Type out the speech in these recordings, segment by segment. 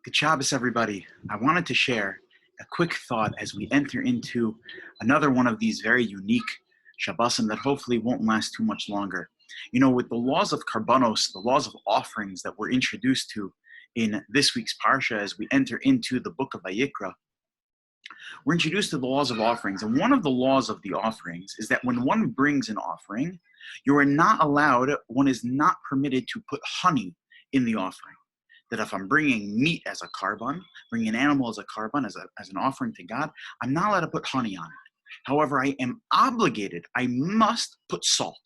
Good Shabbos, everybody. I wanted to share a quick thought as we enter into another one of these very unique Shabbosim that hopefully won't last too much longer. You know, with the laws of Karbanos, the laws of offerings that we're introduced to in this week's Parsha as we enter into the book of Vayikra, we're introduced to the laws of offerings. And one of the laws of the offerings is that when one brings an offering, one is not permitted to put honey in the offering. That if I'm bringing meat as a karban, bringing an animal as a karban, as an offering to God, I'm not allowed to put honey on it. However, I am obligated, I must put salt.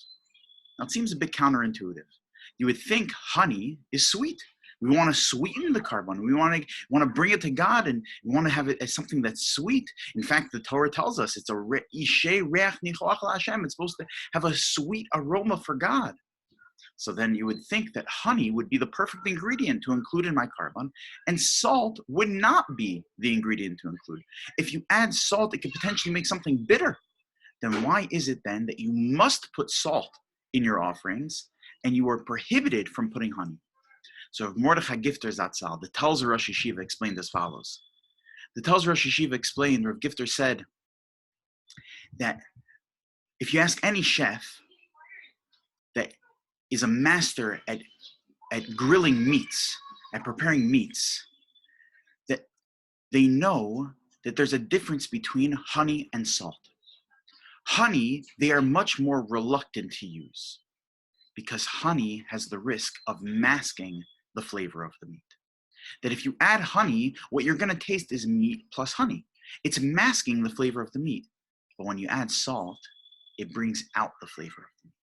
Now, it seems a bit counterintuitive. You would think honey is sweet. We want to sweeten the karban. We want to bring it to God, and we want to have it as something that's sweet. In fact, the Torah tells us it's it's supposed to have a sweet aroma for God. So then you would think that honey would be the perfect ingredient to include in my karban, and salt would not be the ingredient to include. If you add salt, it could potentially make something bitter. Then why is it then that you must put salt in your offerings and you are prohibited from putting honey? So Mordechai Gifter Zatzal, the Telzer Rosh Yeshiva, explained as follows. The Telzer Rosh Yeshiva explained, Rav Gifter said, that if you ask any chef that is a master at grilling meats, at preparing meats, that they know that there's a difference between honey and salt. Honey, they are much more reluctant to use because honey has the risk of masking the flavor of the meat. That if you add honey, what you're going to taste is meat plus honey. It's masking the flavor of the meat. But when you add salt, it brings out the flavor of the meat.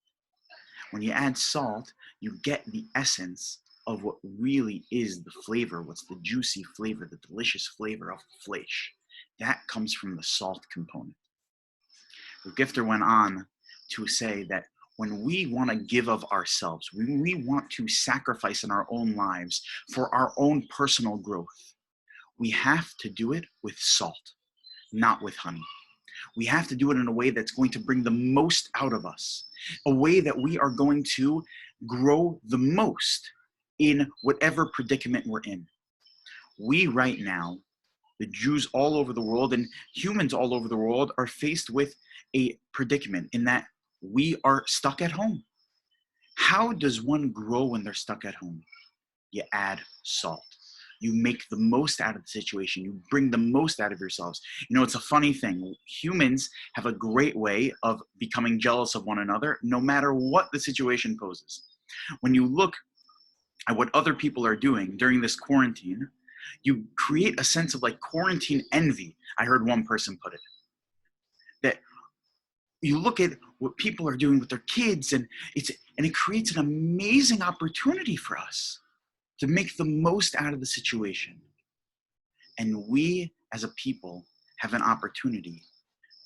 When you add salt, you get the essence of what really is the flavor, what's the juicy flavor, the delicious flavor of the flesh. That comes from the salt component. The Gifter went on to say that when we want to give of ourselves, when we want to sacrifice in our own lives for our own personal growth, we have to do it with salt, not with honey. We have to do it in a way that's going to bring the most out of us, a way that we are going to grow the most in whatever predicament we're in. We right now, the Jews all over the world and humans all over the world, are faced with a predicament in that we are stuck at home. How does one grow when they're stuck at home? You add salt. You make the most out of the situation. You bring the most out of yourselves. You know, it's a funny thing. Humans have a great way of becoming jealous of one another, no matter what the situation poses. When you look at what other people are doing during this quarantine, you create a sense of like quarantine envy. I heard one person put it. That you look at what people are doing with their kids, and it creates an amazing opportunity for us to make the most out of the situation. And we, as a people, have an opportunity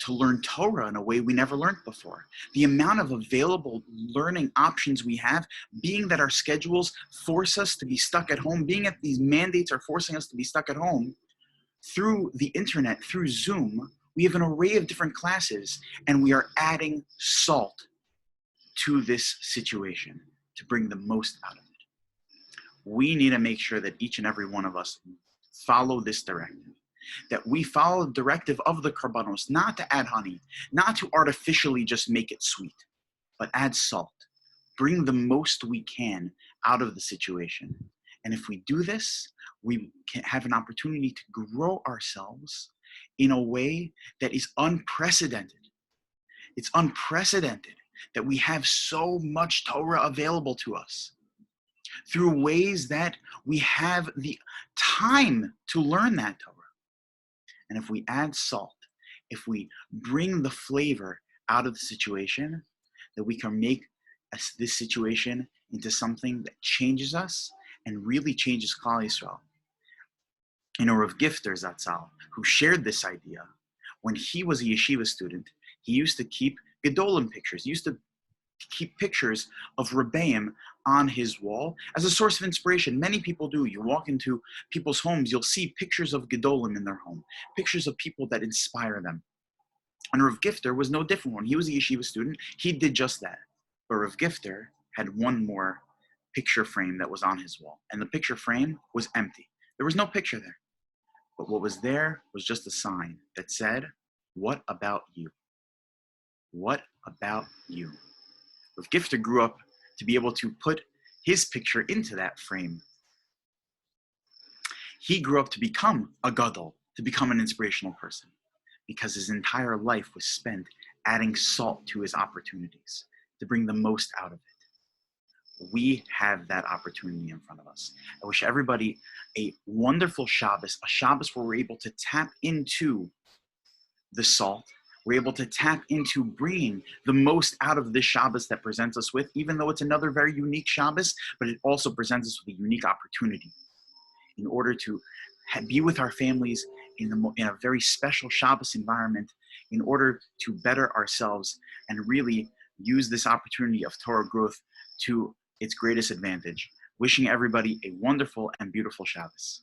to learn Torah in a way we never learned before. The amount of available learning options we have, being that our schedules force us to be stuck at home, being that these mandates are forcing us to be stuck at home, through the internet, through Zoom, we have an array of different classes, and we are adding salt to this situation to bring the most out of it. We need to make sure that each and every one of us follow this directive, that we follow the directive of the karbanos, not to add honey, not to artificially just make it sweet, but add salt. Bring the most we can out of the situation. And if we do this, we can have an opportunity to grow ourselves in a way that is unprecedented. It's unprecedented that we have so much Torah available to us, through ways that we have the time to learn that Torah. And if we add salt, if we bring the flavor out of the situation, that we can make this situation into something that changes us and really changes Klal Yisrael. You know, Rav Gifter Zatzal, who shared this idea, when he was a yeshiva student, he used to keep Gedolim pictures. He used to keep pictures of Rebbeim on his wall as a source of inspiration. Many people do. You walk into people's homes, you'll see pictures of Gedolim in their home, pictures of people that inspire them. And Rav Gifter was no different. When he was a yeshiva student, he did just that. But Rav Gifter had one more picture frame that was on his wall, and the picture frame was empty. There was no picture there. But what was there was just a sign that said, "What about you? What about you?" If Gifter grew up to be able to put his picture into that frame, he grew up to become a gadol, to become an inspirational person, because his entire life was spent adding salt to his opportunities to bring the most out of it. We have that opportunity in front of us. I wish everybody a wonderful Shabbos, a Shabbos where we're able to tap into the salt. We're able to tap into bringing the most out of this Shabbos that presents us with, even though it's another very unique Shabbos, but it also presents us with a unique opportunity in order to be with our families in a very special Shabbos environment, in order to better ourselves and really use this opportunity of Torah growth to its greatest advantage. Wishing everybody a wonderful and beautiful Shabbos.